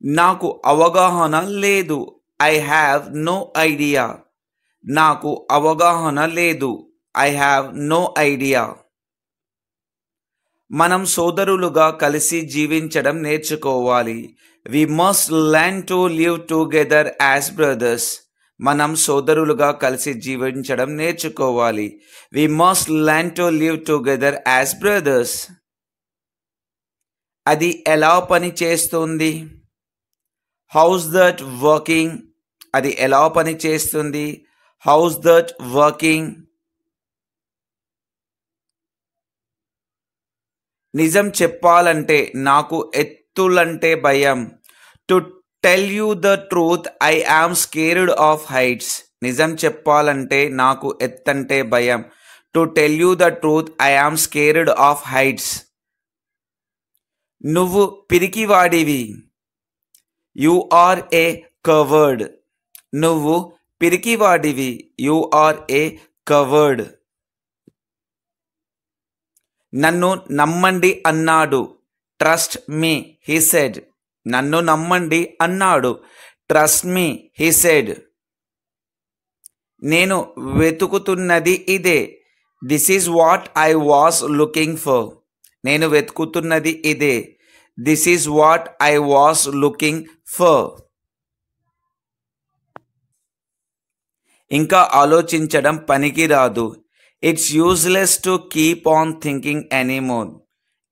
నాకు అవగాహన లేదు. I have no idea. నాకు అవగాహన లేదు. I have no idea. మనం సోదరులుగా కలిసి జీవించడం నేర్చుకోవాలి. We must learn to live together as brothers. మనం సోదరులుగా కలిసి జీవించడం నేర్చుకోవాలి. We must learn to live together as brothers. అది ఎలా పని చేస్తుంది? How's that working? అది ఎలా పని చేస్తుంది? How's that working? నిజం చెప్పాలంటే నాకు ఎత్తులంటే భయం. To tell you the truth I am scared of heights. నిజం చెప్పాలంటే నాకు ఎత్తంటే భయం. To tell you the truth I am scared of heights. నువ్వు పిరికివాడివి. You are a coward. నువ్వు పిరికివాడివి. You are a coward. నన్ను నమ్మండి అన్నాడు. Trust me he said. నన్ను నమ్మండి అన్నాడు. Trust me he said. నేను వెతుకుతున్నది ఇదే. This is what I was looking for. నేను వెతుకుతున్నది ఇదే. This is what I was looking for. ఇంకా ఆలోచించడం పనికిరాదు. It's useless to keep on thinking anymore.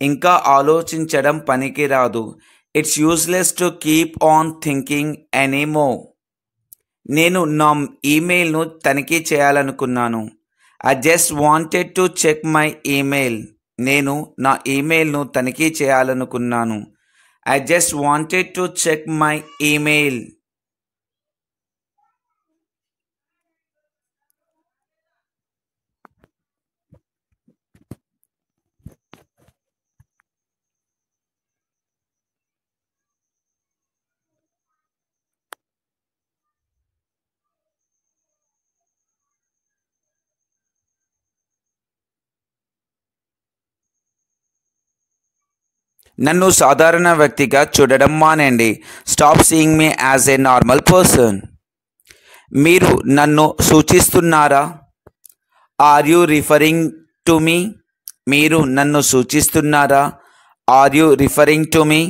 ఇంకా ఆలోచించడం పనికిరాదు. It's useless to keep on thinking anymore. నేను నా ఈమెయిల్ను తనిఖీ చేయాలనుకున్నాను. I just wanted to check my email. నేను నా ఈమెయిల్ను తనిఖీ చేయాలనుకున్నాను. I just wanted to check my email. నన్ను సాధారణ వ్యక్తిగా చూడడం మానేయండి. Stop seeing me as a normal person. మీరు నన్ను సూచిస్తున్నారా? Are you referring to me? మీరు నన్ను సూచిస్తున్నారా? Are you referring to me?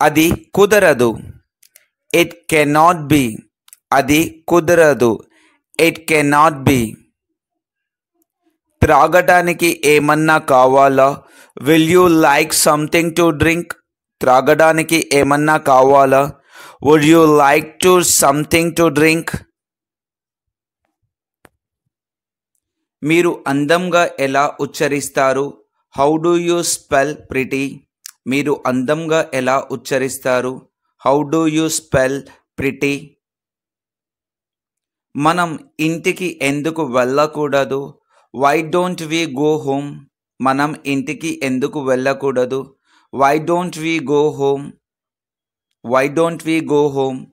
అది కుదరదు. It cannot be. అది కుదరదు. It cannot be. త్రాగడానికి ఏమన్నా కావాలా? Will you like something to drink? త్రాగడానికి ఏమన్నా కావాలా? Would you like to something to drink? మీరు అందంగా ఎలా ఉచ్చరిస్తారు? How do you spell pretty? మీరు అందంగా ఎలా ఉచ్చరిస్తారు? How do you spell pretty? మనం ఇంటికి ఎందుకు వెళ్ళకూడదు? Why don't we go home? మనం ఇంటికి ఎందుకు వెళ్ళకూడదు? Why don't we go home? Why don't we go home?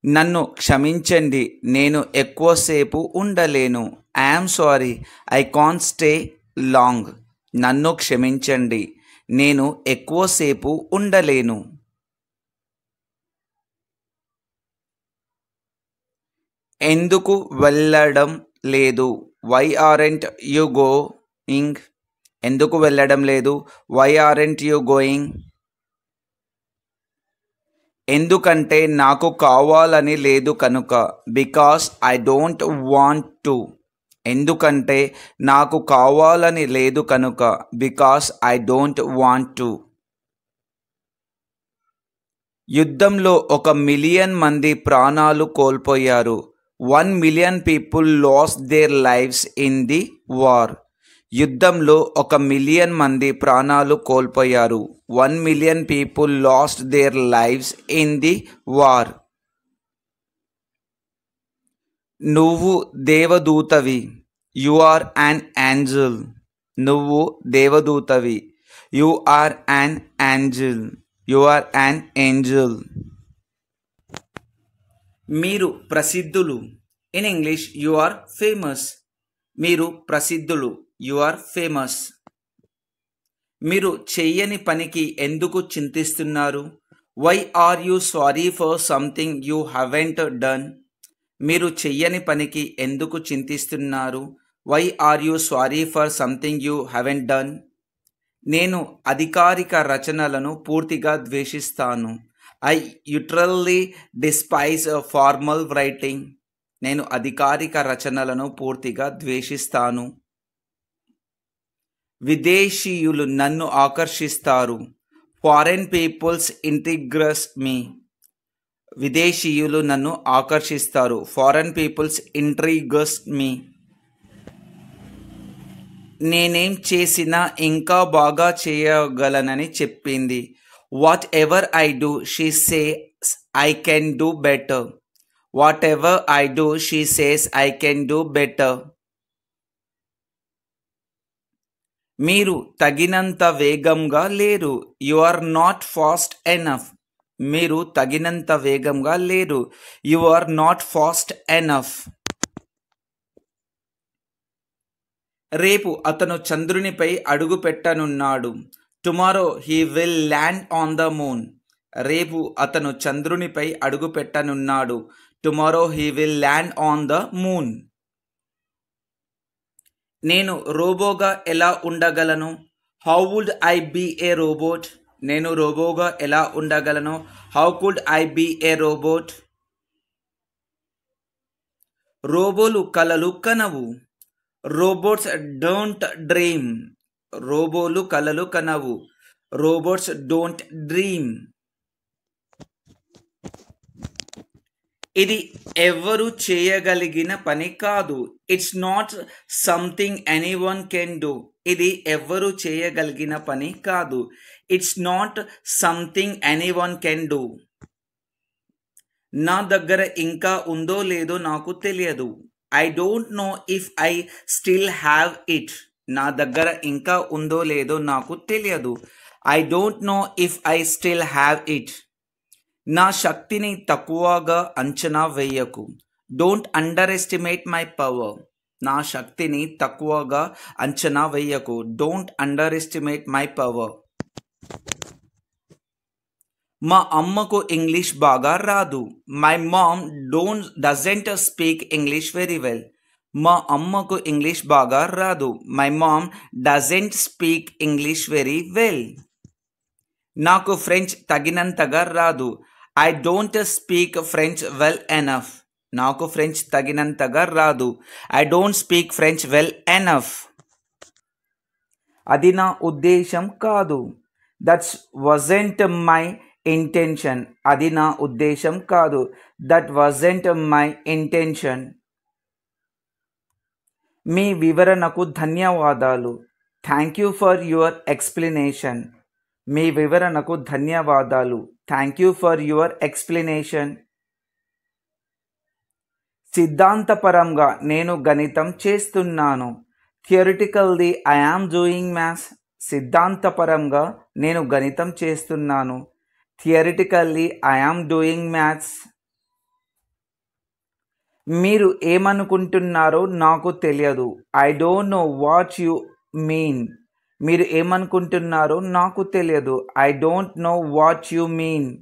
నన్ను క్షమించండి, నేను ఎక్కువసేపు ఉండలేను. I'm sorry, I can't stay long. నన్ను క్షమించండి, నేను ఎక్కువసేపు ఉండలేను. ఎందుకు వెళ్ళడం లేదు? Why aren't you going? ఎందుకు వెళ్ళడం లేదు? Why aren't you going? ఎందుకంటే నాకు కావాలని లేదు కనుక. Because I don't want to. ఎందుకంటే నాకు కావాలని లేదు కనుక. Because I don't want to. యుద్ధంలో 1,000,000 మంది ప్రాణాలు కోల్పోయారు. 1,000,000 people lost their lives in the war. యుద్ధంలో 1,000,000 మంది ప్రాణాలు కోల్పోయారు. 1,000,000 people lost their lives in the war. నువ్వు దేవదూతవి. You are an angel. నువ్వు దేవదూతవి. You are an angel. You are an angel. మీరు ప్రసిద్ధులు. In English you are famous. మీరు ప్రసిద్ధులు. You are famous. మీరు చెయ్యని పనికి ఎందుకు చింతిస్తున్నారు? Why are you sorry for something you haven't done? మీరు చెయ్యని పనికి ఎందుకు చింతిస్తున్నారు? Why are you sorry for something you haven't done? నేను అధికారిక రచనలను పూర్తిగా ద్వేషిస్తాను. I literally despise formal writing. నేను అధికారిక రచనలను పూర్తిగా ద్వేషిస్తాను. విదేశీయులు నన్ను ఆకర్షిస్తారు. Foreign peoples intrigues me. విదేశీయులు నన్ను ఆకర్షిస్తారు. Foreign peoples intrigues me. నేనేం చేసినా ఇంకా బాగా చేయగలనని చెప్పింది. Whatever I do she says I can do better. Whatever I do she says I can do better. మీరు తగినంత వేగంగా లేరు. You are not fast enough. మీరు తగినంత వేగంగా లేరు. You are not fast enough. రేపు అతను చంద్రునిపై అడుగు పెట్టనున్నాడు. Tomorrow he will land on the moon. రేపు అతను చంద్రునిపై అడుగు పెట్టనున్నాడు. Tomorrow he will land on the moon. నేను రోబోగా ఎలా ఉండగలను? How would I be a robot? నేను రోబోగా ఎలా ఉండగలను? How could I be a robot? రోబోలు కలలు కనవు. Robots don't dream. రోబోలు కలలు కనవు. Robots don't dream. ఇది ఎవరు చేయగలిగిన పని కాదు. It's not something anyone can do. ఇది ఎవరు చేయగలిగిన పని కాదు. It's not something anyone can do. నా దగ్గర ఇంకా ఉందో లేదో నాకు తెలియదు. I don't know if I still have it. నా దగ్గర ఇంకా ఉందో లేదో నాకు తెలియదు. I don't know if I still have it. నా శక్తిని తక్కువగా అంచనా వేయకు. Don't underestimate my power. నా శక్తిని తక్కువగా అంచనా వేయకు. Don't underestimate my power. మా అమ్మకు ఇంగ్లీష్ బాగా రాదు. My mom doesn't speak English very well. మా అమ్మకు ఇంగ్లీష్ బాగా రాదు. My mom doesn't speak English very well. నాకు ఫ్రెంచ్ తగినంతగా రాదు. I don't speak French well enough. నాకు ఫ్రెంచ్ తగినంతగా రాదు. I don't speak French well enough. అది నా ఉద్దేశం కాదు. That's wasn't my intention. అది నా ఉద్దేశం కాదు. That wasn't my intention. మీ వివరణకు ధన్యవాదాలు. Thank you for your explanation. మీ వివరణకు ధన్యవాదాలు. Thank you for your explanation. సిద్ధాంతపరంగా నేను గణితం చేస్తున్నాను. Theoretically I am doing maths. సిద్ధాంతపరంగా నేను గణితం చేస్తున్నాను. Theoretically I am doing maths. మీరు ఏమనుకుంటున్నారో నాకు తెలియదు. I don't know what you mean. మీరు ఏమనుకుంటున్నారో నాకు తెలియదు. I don't know what you mean.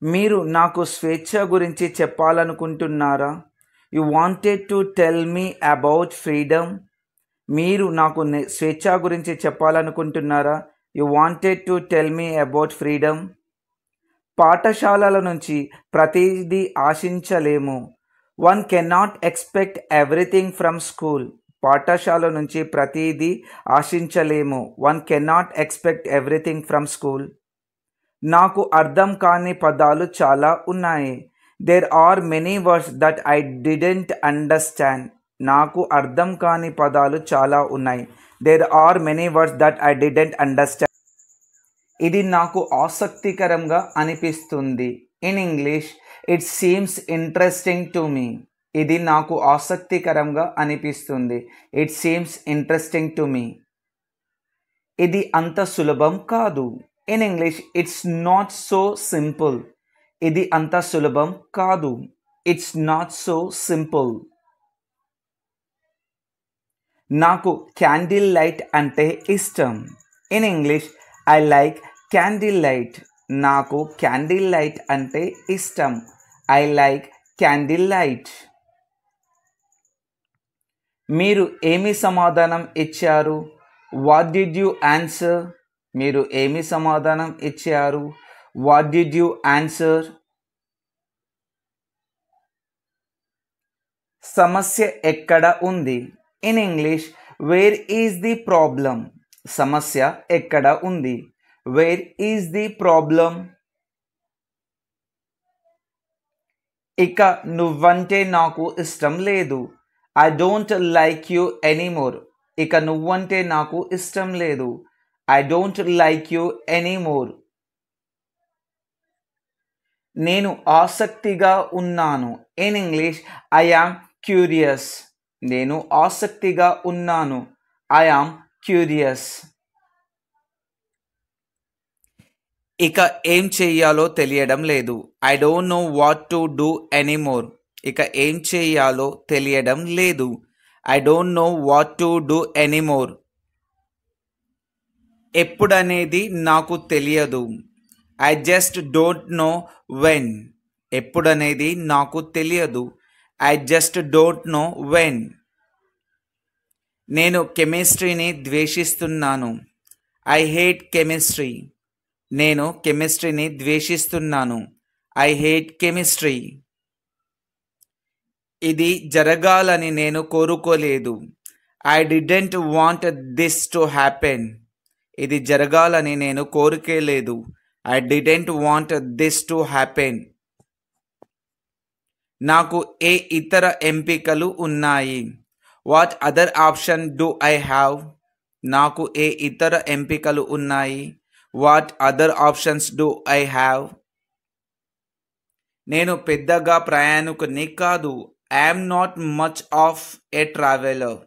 మీరు నాకు స్వేచ్ఛ గురించి చెప్పాలనుకుంటున్నారా? You wanted to tell me about freedom. మీరు నాకు స్వేచ్ఛ గురించి చెప్పాలనుకుంటున్నారా? You wanted to tell me about freedom. పాఠశాలల నుంచి ప్రతిదీ ఆశించలేము. One cannot expect everything from school. పాఠశాల నుంచి ప్రతిదీ ఆశించలేము. One cannot expect everything from school. నాకు అర్థం కాని పదాలు చాలా ఉన్నాయి. There are many words that I didn't understand. నాకు అర్థం కాని పదాలు చాలా ఉన్నాయి. There are many words that I didn't understand. ఇది నాకు ఆసక్తికరంగా అనిపిస్తుంది. In English it seems interesting to me. ఇది నాకు ఆసక్తికరంగా అనిపిస్తుంది. It seems interesting to me. ఇది అంత సులభం కాదు. In English it's not so simple. ఇది అంత సులభం కాదు. It's not so simple. నాకు క్యాండిల్ లైట్ అంటే ఇష్టం. In English I like candle light. నాకు క్యాండిల్ లైట్ అంటే ఇష్టం. I like candle light. మీరు ఏమి సమాధానం ఇచ్చారు? What did you answer? మీరు ఏమి సమాధానం ఇచ్చారు? What did you answer? సమస్య ఎక్కడ ఉంది? In English where is the problem? సమస్య ఎక్కడ ఉంది? Where is the problem? ఇక నువ్వంటే నాకు ఇష్టం లేదు. I don't like you anymore. ఇక నువ్వంటే నాకు ఇష్టం లేదు. I don't like you anymore. నేను ఆసక్తిగా ఉన్నాను. In English I am curious. నేను ఆసక్తిగా ఉన్నాను. I am curious. ఇక ఏం చెయ్యాలో తెలియడం లేదు. I don't know what to do anymore. ఇక ఏం చెయ్యాలో తెలియడం లేదు. I don't know what to do anymore. ఎప్పుడనేది నాకు తెలియదు. I just don't know when. ఎప్పుడనేది నాకు తెలియదు. I just don't know when. నేను కెమిస్ట్రీని ద్వేషిస్తున్నాను. I hate chemistry. నేను కెమిస్ట్రీని ద్వేషిస్తున్నాను. I hate chemistry. ఇది జరగాలని నేను కోరుకోలేదు. I didn't want this to happen. ఇది జరగాలని నేను కోరుకోలేదు. I didn't want this to happen. నాకు ఏ ఇతర ఎంపికలు ఉన్నాయి? What other option do I have? నాకు ఏ ఇతర ఎంపికలు ఉన్నాయి? What other options do I have? నేను పెద్దగా ప్రయాణికుని కాదు. I'm not much of a traveller.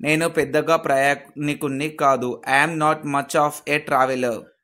నేను పెద్దగా ప్రయాణికుని కాదు. I'm not much of a traveller.